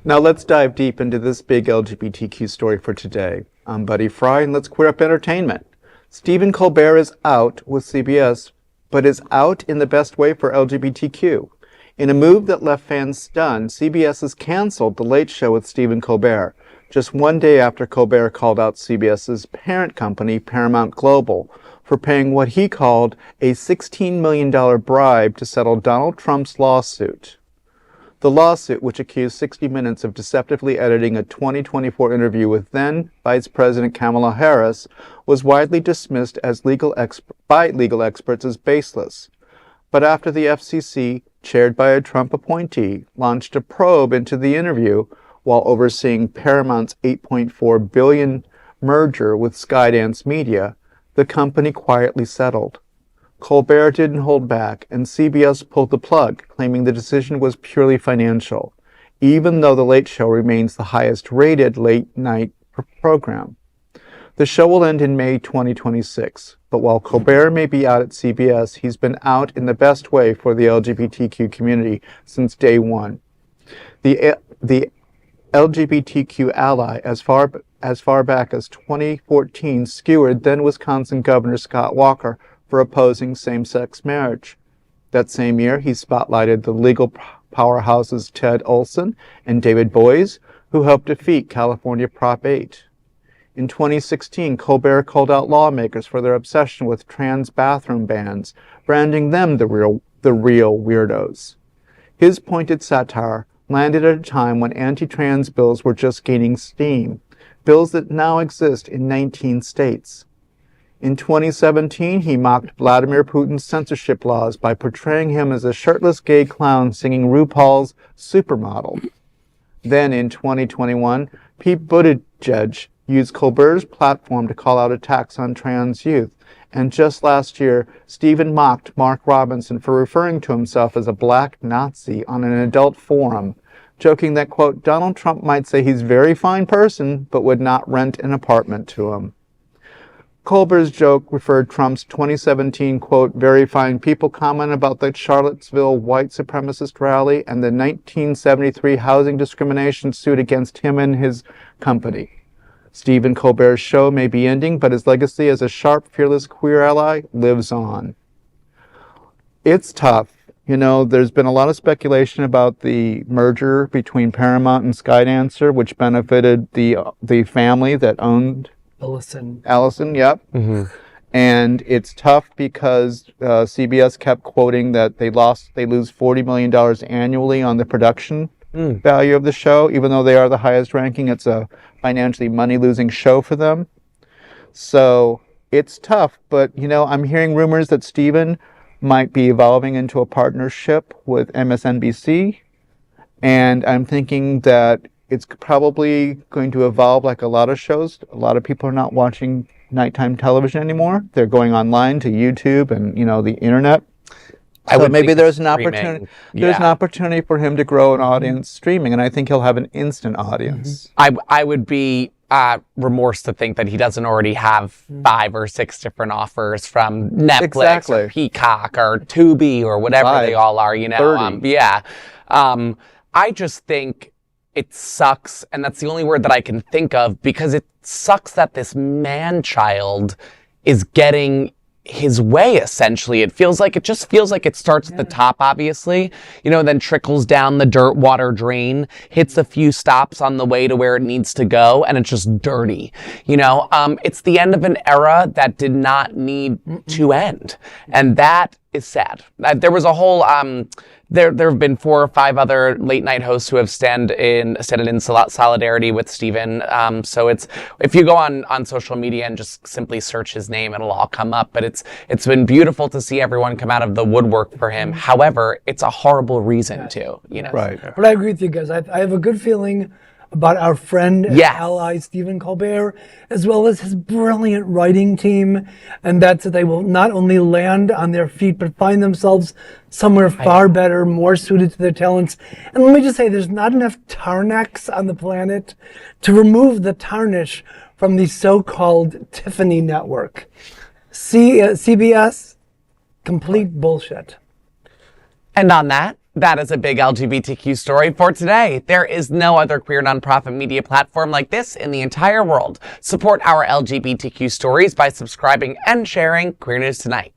Now let's dive deep into this big LGBTQ story for today. I'm Buddy Fry, and let's queer up entertainment. Stephen Colbert is out with CBS, but is out in the best way for LGBTQ. In a move that left fans stunned, CBS has canceled The Late Show with Stephen Colbert, just one day after Colbert called out CBS's parent company, Paramount Global, for paying what he called a $16 million bribe to settle Donald Trump's lawsuit. The lawsuit, which accused 60 Minutes of deceptively editing a 2024 interview with then Vice President Kamala Harris, was widely dismissed as by legal experts as baseless. But after the FCC, chaired by a Trump appointee, launched a probe into the interview while overseeing Paramount's $8.4 billion merger with Skydance Media, the company quietly settled. Colbert didn't hold back, and CBS pulled the plug, claiming the decision was purely financial, even though The Late Show remains the highest-rated late-night program. The show will end in May 2026, but while Colbert may be out at CBS, he's been out in the best way for the LGBTQ community since day one. The LGBTQ Alley, as far back as 2014, skewered then Wisconsin Governor Scott Walker for opposing same-sex marriage. That same year, he spotlighted the legal powerhouses Ted Olson and David Boies, who helped defeat California Prop 8. In 2016, Colbert called out lawmakers for their obsession with trans bathroom bans, branding them the real weirdos. His pointed satire landed at a time when anti-trans bills were just gaining steam, bills that now exist in 19 states. In 2017, he mocked Vladimir Putin's censorship laws by portraying him as a shirtless gay clown singing RuPaul's Supermodel. Then in 2021, Pete Buttigieg used Colbert's platform to call out attacks on trans youth. And just last year, Stephen mocked Mark Robinson for referring to himself as a black Nazi on an adult forum, joking that, quote, Donald Trump might say he's a very fine person, but would not rent an apartment to him. Colbert's joke referred Trump's 2017, quote, very fine people comment about the Charlottesville white supremacist rally and the 1973 housing discrimination suit against him and his company. Stephen Colbert's show may be ending, but his legacy as a sharp, fearless queer ally lives on. It's tough. You know, there's been a lot of speculation about the merger between Paramount and Skydance, which benefited the family that owned Allison, yep. Mm-hmm. And it's tough because CBS kept quoting that they lose $40 million annually on the production value of the show, even though they are the highest ranking. It's a financially money-losing show for them. So it's tough, but, you know, I'm hearing rumors that Stephen might be evolving into a partnership with MSNBC, and I'm thinking that it's probably going to evolve like a lot of shows. A lot of people are not watching nighttime television anymore. They're going online to YouTube and, you know, the internet. So maybe there's an opportunity. Yeah. There's an opportunity for him to grow an audience streaming, and I think he'll have an instant audience. I would be remorse to think that he doesn't already have 5 or 6 different offers from Netflix or Peacock or Tubi or whatever they all are. You know, I just think it sucks, and that's the only word that I can think of, because it sucks that this man-child is getting his way, essentially. It just feels like it starts at the top, obviously, you know, then trickles down the dirt water drain, hits a few stops on the way to where it needs to go, and it's just dirty. You know, it's the end of an era that did not need to end. And that is sad. There was a whole, there have been 4 or 5 other late night hosts who have stood in solidarity with Stephen. So if you go on social media and just simply search his name, it'll all come up. But it's been beautiful to see everyone come out of the woodwork for him. However, it's a horrible reason too, you know. Right. But I agree with you guys. I have a good feeling about our friend and ally Stephen Colbert, as well as his brilliant writing team, and that's that they will not only land on their feet, but find themselves somewhere far better, more suited to their talents. And let me just say, there's not enough Tarnax on the planet to remove the tarnish from the so-called Tiffany network. CBS, complete bullshit. And on that, That is a big LGBTQ story for today. There is no other queer nonprofit media platform like this in the entire world. Support our LGBTQ stories by subscribing and sharing Queer News Tonight.